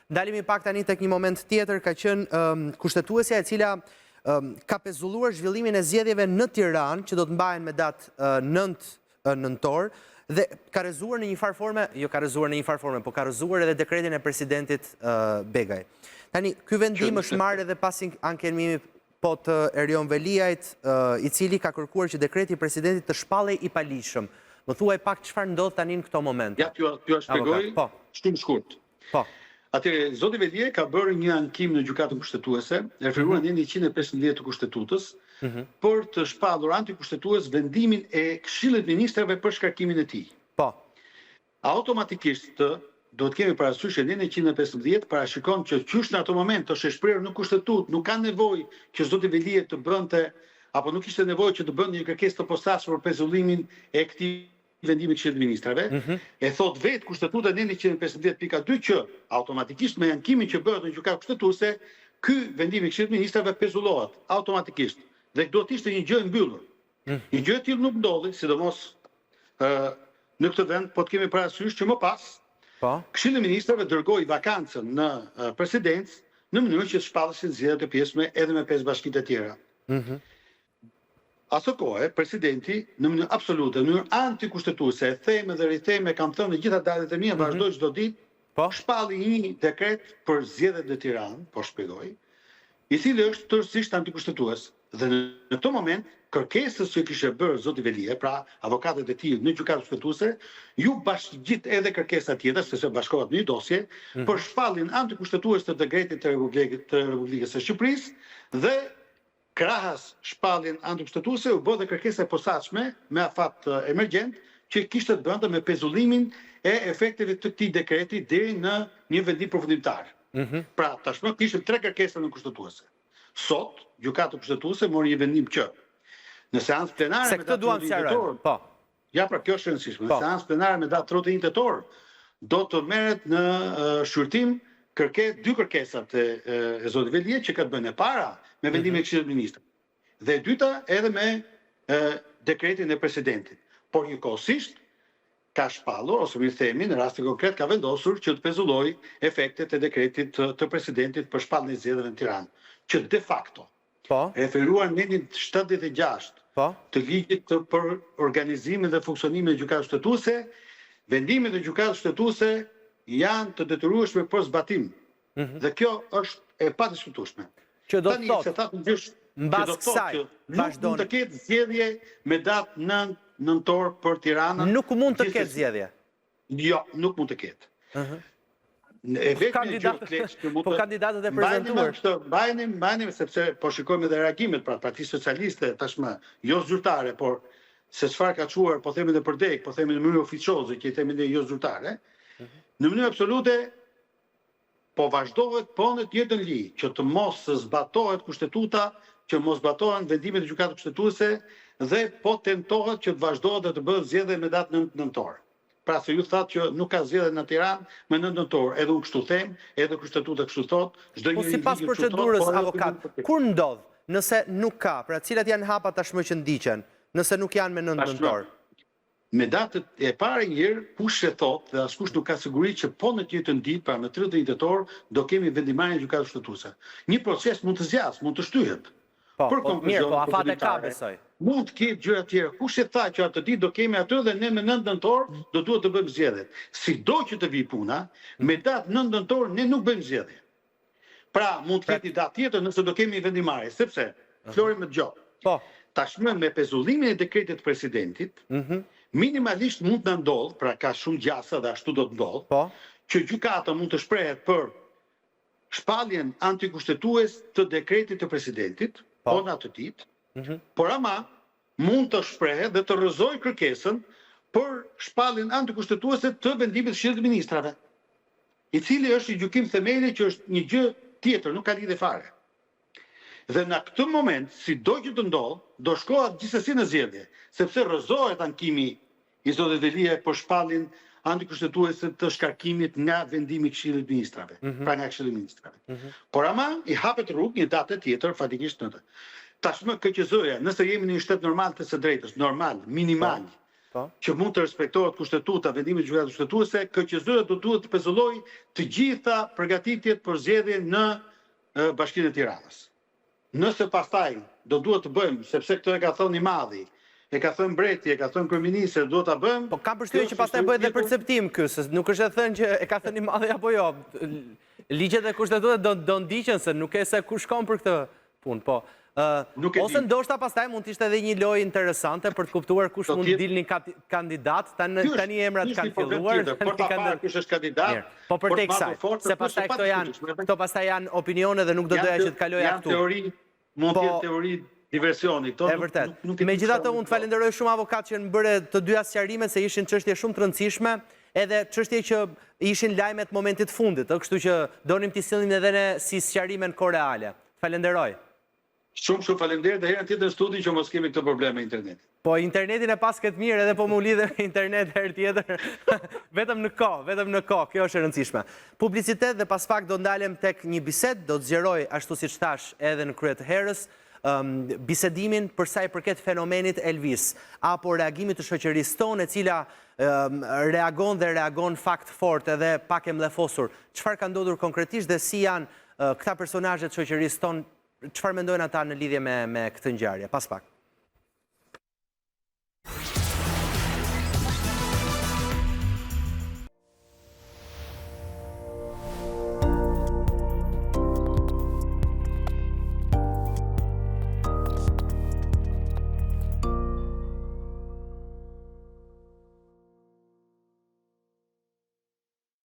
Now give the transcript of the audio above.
Dalimi pak tani tek një moment tjetër, ka qenë kushtetuesja e cila ka pezulluar zhvillimin e zgjedhjeve në Tiranë, që do të mbahen me datë 9 nëntor, dhe ka rrezuar në një farë forme, jo ka rrezuar në një farë forme, po ka rrezuar edhe dekretin e presidentit Begaj. Tani, ky vendim është marrë edhe pas ankenimit të Erion Veliajt, i cili ka kërkuar që dekreti i presidentit të shpallej i palishëm. Më thuaj pak çfarë ndodh tani në këto momente. Ja, t'ju shpjegoj shumë shkurt. Po. Atëherë, zoti Velie ka bërë një ankim në gjykatën kushtetuese, referuar në 115 të Kushtetutës, për të shpallur antikushtetues vendimin e Këshillit Ministrave për shkarkimin e tij. Po. Automatikisht do të kemi parasysh që 115 parashikon që qysh në ato moment është e shprehur në Kushtetutë, nuk ka nevojë që zoti Velie të bënte apo nuk ishte nevojë që të bënte një kërkesë të posaçme për pezullimin e këtij vendimi i Këshillit Ministrave, e thot vetë Kushtetuta 115.2 që automatikisht me ankimin që bëhet në gjykatë kushtetuese, ky vendim i Këshillit Ministrave pezullohet automatikisht dhe duhet të ishte një gjë e mbyllur. Një gjë e tillë nuk ndodhi, sidomos në këtë vend, po të kemi parasysh që më pas Këshilli i Ministrave dërgoi vakancën në presidencë në mënyrë që të shpalleshin zgjedhjet e pjesme edhe me 5 bashkitë të tjera. Aso kohë, presidenti, në mënyrë absolute, në mënyrë antikushtetuese, theme dhe ritheme, kam thënë në gjitha dalet e mia, vazhdoj çdo ditë, shpalli një dekret për zgjedhjet në Tiranë, po shpjegoj, i cili është tërësisht antikushtetues. Dhe në këtë moment, kërkesës që kishte bërë zoti Velie, pra avokatët e tij në gjykatën kushtetuese, ju bashkëgjit edhe kërkesa tjetër, sepse bashkohet në një dosje, për shpalljen antikushtetues të dekretit të Republikës së Shqipërisë dhe krahas shpalljen antikushtetuese u bë dhe kërkesa e posaçme me afat emergjent që kishte të bënte me pezullimin e efekteve të këtij dekreti deri në një vendim përfundimtar. Pra, tashmë kishte 3 kërkesa në kushtetuese. Sot, gjykata kushtetuese mori një vendim që në seancë plenare se këtë duam sqarojmë. Po. Ja, pra kjo është e rëndësishme. Në seancë plenare me datë 31 tetor do të merret në shqyrtim 2 kërkesat e zotit Velie që ka të bëjnë e para me vendimin e Këshillit Ministrave. Dhe e dyta edhe me dekretin e presidentit. Por njëkohësisht ka shpallur, ose mi themi, në rastin konkret ka vendosur që të pezulloj efektet e dekretit të presidentit për shpalljen e zgjedhjeve në Tiranë, që de facto referuar në 76 të ligjit për organizimin dhe funksionimin e gjykatës kushtetuese, vendimet e gjykatës kushtetuese janë të detyrueshme për zbatim. Dhe kjo është e padiskutueshme. Që do të thotë, mbas kësaj, nuk mund të ketë zgjedhje me datë 9 nëntor për Tiranën. Nuk mund të ketë zgjedhje. Jo, nuk mund të ketë. Po kandidatët e prezantuar. Mbajnim sepse po shikojmë edhe reagimet pra Partisë Socialiste tashmë jo zyrtare, por se çfarë ka çuar, po themi edhe për dek, po themi në mënyrë oficioze që i themi ne jo zyrtare. Në mënyrë absolute po vazhdohet po në të njëjtën linjë, që të mos zbatohet kushtetuta, që mos zbatohen vendimet e gjykatës kushtetuese dhe po tentohet që të vazhdohet dhe të bëhet zgjedhje me datë 9 nëntor. Pra se ju thatë që nuk ka zgjedhje në Tiranë me 9 nëntor, edhe unë kështu them, edhe kushtetuta kështu thot, çdo një sipas procedurës avokat, kur ndodh nëse nuk ka, pra cilat janë hapat tashmë që ndiqen, nëse nuk janë me 9 nëntor? Me datët e parë njërë, kush e thot dhe askush nuk ka siguri që po në të njëjtën ditë, pra në 31 tetor, do kemi vendimarrjen e gjykatës kushtetuese. Një proces mund të zgjasë, mund të shtyhet. Për konkluzion, po afat e ka besoj. Mund të ketë gjëra të tjera. Kush e tha që atë ditë do kemi atë dhe ne me 9 nëntor do duhet të bëjmë zgjedhjet. Sido që të vi puna, me datë 9 nëntor ne nuk bëjmë zgjedhje. Pra, mund të ketë një datë tjetër nëse do kemi vendimarrje, sepse Flori më dëgjoj. Po. Tashmë me pezullimin e dekretit të presidentit, minimalisht mund të ndodh, pra ka shumë gjasa dhe ashtu do të ndodh, që gjykata mund të shprehet për shpalljen antikushtetues të dekretit të presidentit, po në atë ditë, por ama mund të shprehet dhe të rrëzoj kërkesën për shpalljen antikushtetuese të vendimit të Këshillit të Ministrave, i cili është një gjykim themeli që është një gjë tjetër, nuk ka lidhje fare. Dhe në këtë moment, sido që të ndodh, do shkohet gjithsesi në zgjedhje, sepse rrëzohet ankimi i zotit Velie për shpalljen antikushtetuese të shkarkimit nga vendimi i Këshillit të Ministrave, pra nga Këshilli i Ministrave. Por ama i hapet rrugë një datë tjetër fatikisht në të. Tashmë KQZ-ja, nëse jemi në një shtet normal të së drejtës, normal, minimal, që mund të respektohet kushtetuta, vendimi i gjykatës kushtetuese, KQZ-ja duhet të pezullojë të gjitha përgatitjet për zgjedhjen në Bashkinë e Tiranës. Nëse pastaj do duhet të bëjmë, sepse këto e ka thënë i madhi, e ka thënë mbreti, e ka thënë kryeministri, duhet ta bëjmë. Po kam përshtypjen që pastaj bëhet dhe perceptim ky, se nuk është e thënë që e ka thënë i madhi apo jo. Ligjet e kushtetues do ndiqen se nuk e se ku shkon për këtë punë, po. Ose ndoshta pastaj mund të ishte edhe një lojë interesante për të kuptuar kush mund të dilni kandidat, tani emrat kanë filluar. Por ta parë kush është kandidat. Po për tek kësaj, se pastaj këto pastaj janë opinione dhe nuk do doja që të kaloja këtu. Janë teori, mund të jetë teori diversioni. E vërtet. Megjithatë unë të falenderoj shumë avokat që më bëre të dyja sqarimet se ishin çështje shumë të rëndësishme, edhe çështje që ishin lajmet momentit fundit, kështu që donim t'i sillnim edhe ne si sqarime në kohë reale. Falenderoj. Shumë falenderoj dhe herën tjetër në studio që mos kemi këtë problem me internetin. Po internetin e pas këtë mirë edhe po më lidhe me internet herë tjetër. vetëm në kohë, kjo është e rëndësishme. Publicitet dhe pas pak do ndalem tek një bisedë, do të zgjeroj ashtu siç thash edhe në krye të herës, bisedimin për sa i përket fenomenit Elvis, apo reagimit të shoqërisë tonë e cila reagon fakt fort edhe pak e mllefosur. Çfarë ka ndodhur konkretisht dhe si janë këta personazhe të shoqërisë tonë, çfarë mendojnë ata në lidhje me këtë ngjarje? Pas pak.